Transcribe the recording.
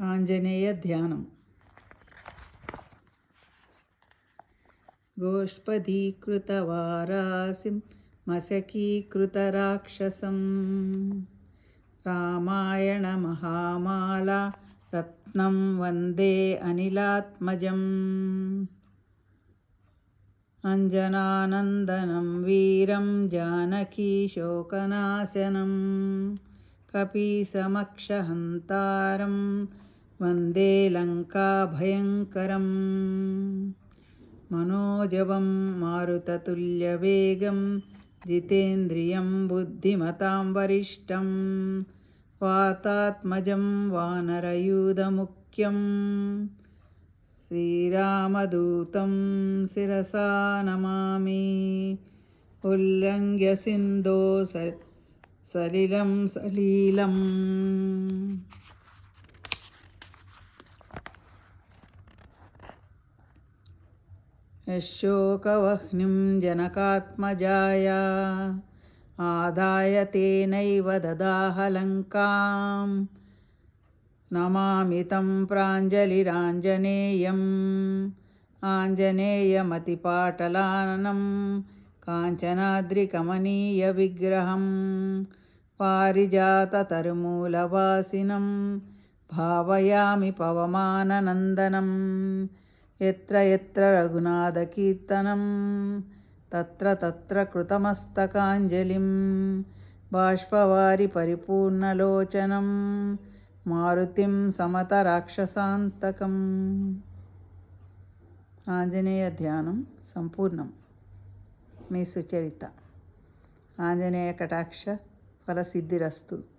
ఆంజనేయ ధ్యానం. గోష్పదీకృతవారాసిం మశకీకృతరాక్షసం రామాయణ మహామాలా రత్నం వందే అనిలాత్మజం. అంజనానందనం వీరం జానకీ శోకనాశనం కపీసమక్షహంతారం వందే లంకాభయంకరం. మనోజవం మారుతతుల్యవేగం జితేంద్రియం బుద్ధిమతాం వరిష్టం వాతాత్మజం వానరయూధముఖ్యం శ్రీరామదూతం శిరసా నమామి. ఉల్లంఘ్య సింధో సలిలం సలీలం యశోకవహ్నిం జనకాత్మజాయా ఆదాయ తేనైవ దదాహ లంకాం. నమామి తం ప్రాంజలిరాంజనేయం ఆంజనేయమతిపాటలాననం కాంచనాద్రికమనీయ విగ్రహం పారిజాతతరుమూలవాసినం భావయామి పవమాననందనం. ఎత్ర ఎత్ర రఘునాథకీర్తనం తత్ర తత్ర కృతమస్తకాంజలిం బాష్పవారి పరిపూర్ణలోచనం మారుతిం సమత రాక్షసాంతకం. ఆంజనేయ ధ్యానం సంపూర్ణం. మీ సుచరిత. ఆంజనేయ కటాక్ష ఫలసిద్ధిరస్తు.